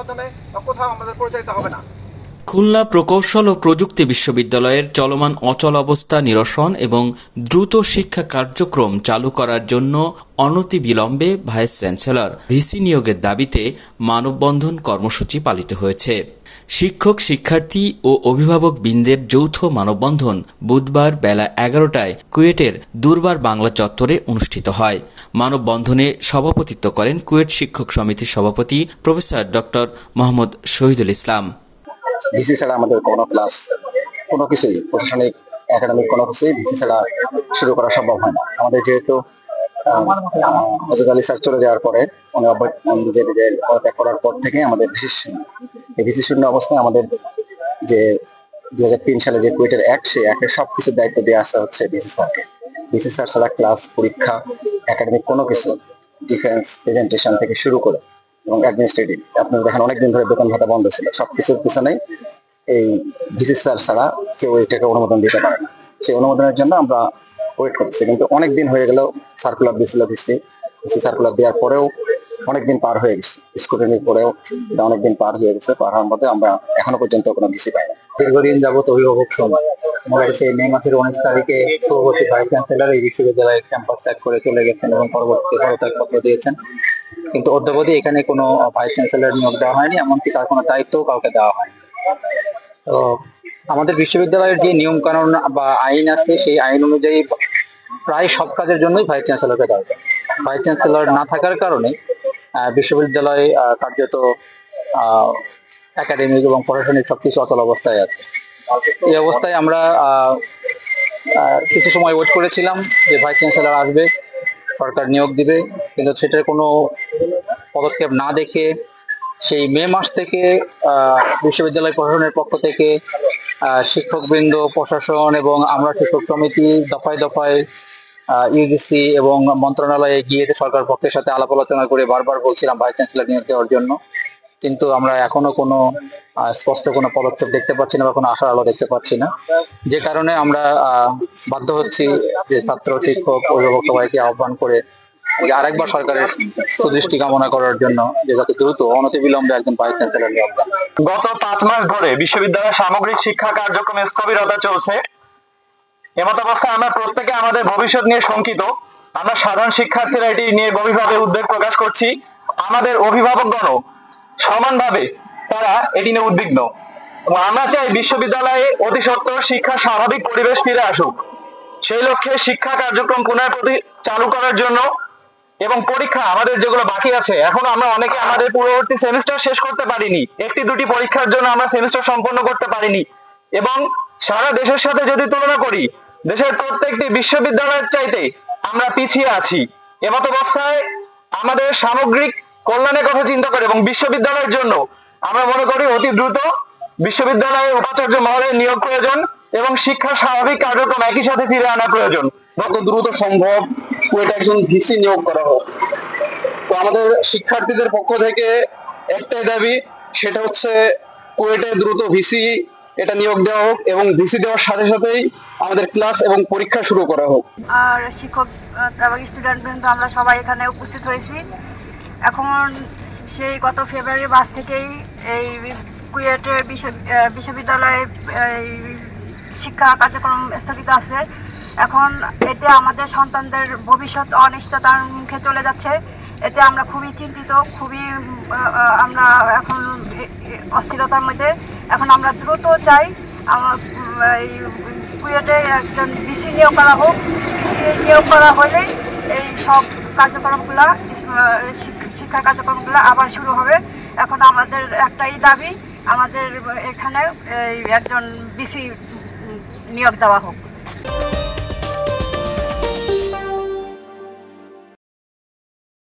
মাধ্যমে কোথাও আমাদের পরিচালিত হবে না। খুলনা প্রকৌশল ও প্রযুক্তি বিশ্ববিদ্যালয়ের চলমান অচল অবস্থা নিরসন এবং দ্রুত শিক্ষা কার্যক্রম চালু করার জন্য অনতিবিলম্বে ভাইস চ্যান্সেলর ভিসি নিয়োগের দাবিতে মানববন্ধন কর্মসূচি পালিত হয়েছে। শিক্ষক, শিক্ষার্থী ও অভিভাবক বৃন্দের যৌথ মানববন্ধন বুধবার বেলা 11টায় কুয়েটের দুর্বার বাংলা চত্বরে অনুষ্ঠিত হয়। মানববন্ধনে সভাপতিত্ব করেন কুয়েট শিক্ষক সমিতির সভাপতি professor doctor Mohammad Shahidul Islam. VC ছাড়া আমাদের কোনো ক্লাস, কোনো কিছুই, প্রশাসনিক একাডেমিক কোনো কিছুই ভিসি ছাড়া শুরু করা সম্ভব হয় না। আমাদের যেহেতু অজদ আলী স্যার চলে যাওয়ার পরে ত্যাগ করার পর থেকে আমাদের ভিসি শূন্য অবস্থায় আমাদের যে 2003 সালে যে কুয়েটের অ্যাক্ট, সেই অ্যাক্টের সবকিছুর দায়িত্ব দেওয়া আসা হচ্ছে ভিসি স্যারকে। ভিসি স্যার ছাড়া ক্লাস, পরীক্ষা, একাডেমিক কোনো কিছু, ডিফেন্স প্রেজেন্টেশন থেকে শুরু করে এবং অ্যাডমিনিস্ট্রেটিভ, আপনারা দেখেন অনেকদিন ধরে বেতন ভাতা বন্ধ ছিল। সবকিছুর পিছনেই এই ভিসি স্যার ছাড়া কেউ এটাকে অনুমোদন দিতে পারে না। সেই অনুমোদনের জন্য আমরা ওয়েট করতেছি, কিন্তু অনেকদিন হয়ে গেল। সার্কুলার দিয়েছিল ভিসি সার্কুলার দেওয়ার পরেও অনেকদিন পার হয়ে গেছে, স্কুটিনির পরেও অনেকদিন পার হয়ে গেছে। পার হওয়ার মধ্যে আমরা এখনো পর্যন্ত কোনো ভিসি পাই না। দীর্ঘদিন যাবত অভিভাবক সময় সেই মে মাসের 19 তারিখে পূর্ববর্তী ভাইস চ্যান্সেলর এই বিশ্ববিদ্যালয়ের ক্যাম্পাস ত্যাগ করে চলে গেছেন এবং পরবর্তীতে পদত্যাগপত্র দিয়েছেন, কিন্তু অদ্যাবধি এখানে কোনো ভাইস চ্যান্সেলর নিয়োগ দেওয়া হয়নি, এমনকি তার কোনো দায়িত্ব কাউকে দেওয়া হয়নি। তো আমাদের বিশ্ববিদ্যালয়ের যে নিয়ম কানুন বা আইন আছে, সেই আইন অনুযায়ী প্রায় সব কাজের জন্যই ভাইস চ্যান্সেলরকে দরকার। ভাইস চ্যান্সেলর না থাকার কারণে বিশ্ববিদ্যালয় কার্যত একাডেমিক এবং প্রশাসনিক সবকিছু অচল অবস্থায় আছে। এই অবস্থায় আমরা কিছু সময় ওয়েট করেছিলাম যে ভাইস চ্যান্সেলর আসবে, সরকার নিয়োগ দিবে, কিন্তু সেটার কোনো পদক্ষেপ না দেখে সেই মে মাস থেকে বিশ্ববিদ্যালয় প্রশাসনের পক্ষ থেকে শিক্ষকবৃন্দ, প্রশাসন এবং আমরা শিক্ষক সমিতি দফায় দফায় ইউজিসি এবং মন্ত্রণালয়ে গিয়ে সরকার পক্ষের সাথে আলাপ আলোচনা করে বারবার বলছিলাম ভাইস চ্যান্সেলর নিয়োগ দেওয়ার জন্য, কিন্তু আমরা এখনো কোনো স্পষ্ট কোনো পদক্ষেপ দেখতে পাচ্ছি না বা কোনো আশার আলো দেখতে পাচ্ছি না। যে কারণে আমরা বাধ্য হচ্ছি যে ছাত্র, শিক্ষক, অভিভাবক সবাইকে আহ্বান করে আরেকবার সরকারের সুদৃষ্টি কামনা করার জন্য যে যাতে দ্রুত অনতিবিলম্বে একজন ভাইস চ্যান্সেলর নিয়োগ দেন। গত 5 মাস ধরে বিশ্ববিদ্যালয়ের সামগ্রিক শিক্ষা কার্যক্রমে স্থবিরতা চলছে। এমত অবস্থায় আমরা প্রত্যেকে আমাদের ভবিষ্যৎ নিয়ে শঙ্কিত। আমরা সাধারণ শিক্ষার্থীরা এটি নিয়ে গভীরভাবে উদ্বেগ প্রকাশ করছি। আমাদের অভিভাবকগণও সমানভাবে তারা এটি নিয়ে উদ্বিগ্ন। আমরা চাই বিশ্ববিদ্যালয়ে অতি সত্বর শিক্ষার স্বাভাবিক পরিবেশ ফিরে আসুক। সেই লক্ষ্যে শিক্ষা কার্যক্রম পুনরায় চালু করার জন্য এবং পরীক্ষা আমাদের যেগুলো বাকি আছে, এখন আমরা অনেকে আমাদের পূর্ববর্তী সেমিস্টার শেষ করতে পারিনি, 1-2টি পরীক্ষার জন্য আমরা সেমিস্টার সম্পন্ন করতে পারিনি, এবং সারা দেশের সাথে যদি তুলনা করি দেশের প্রত্যেকটি বিশ্ববিদ্যালয়ের চাইতে আমরা পিছিয়ে আছি। এমত অবস্থায় আমাদের সামগ্রিক কল্যাণের কথা চিন্তা করে এবং বিশ্ববিদ্যালয়ের জন্য আমরা মনে করি অতি দ্রুত বিশ্ববিদ্যালয়ের উপাচার্য মহোদয়ের নিয়োগ প্রয়োজন এবং শিক্ষার স্বাভাবিক কার্যক্রম একই সাথে ফিরে আনা প্রয়োজন। যত দ্রুত সম্ভব কুয়েটে একজন ভিসি নিয়োগ করা হোক। তো আমাদের শিক্ষার্থীদের পক্ষ থেকে একটাই দাবি, সেটা হচ্ছে কুয়েটে দ্রুত ভিসি এটা নিয়োগ দেওয়া হোক এবং ভিসি দেওয়ার সাথে সাথেই আমাদের ক্লাস এবং পরীক্ষা শুরু করা হোক। আর শিক্ষক এবং স্টুডেন্ট বৃন্দ আমরা সবাই এখানে উপস্থিত হয়েছি। এখন সেই গত ফেব্রুয়ারি মাস থেকেই এই কুয়েটের বিশ্ববিদ্যালয়ে শিক্ষা কার্যক্রম স্থগিত আছে। এখন এতে আমাদের সন্তানদের ভবিষ্যৎ অনিশ্চয়তার মুখে চলে যাচ্ছে। এতে আমরা খুবই চিন্তিত, খুবই আমরা এখন অস্থিরতার মধ্যে। এখন আমরা দ্রুত চাই কুয়েটে একজন ভিসি নিয়োগ করা হোক। ভিসি নিয়োগ করা হলে এই সব কার্যক্রমগুলা, শিক্ষা কার্যক্রমগুলো আবার শুরু হবে। এখন আমাদের একটাই দাবি, আমাদের এখানে একজন ভিসি নিয়োগ দেওয়া হোক।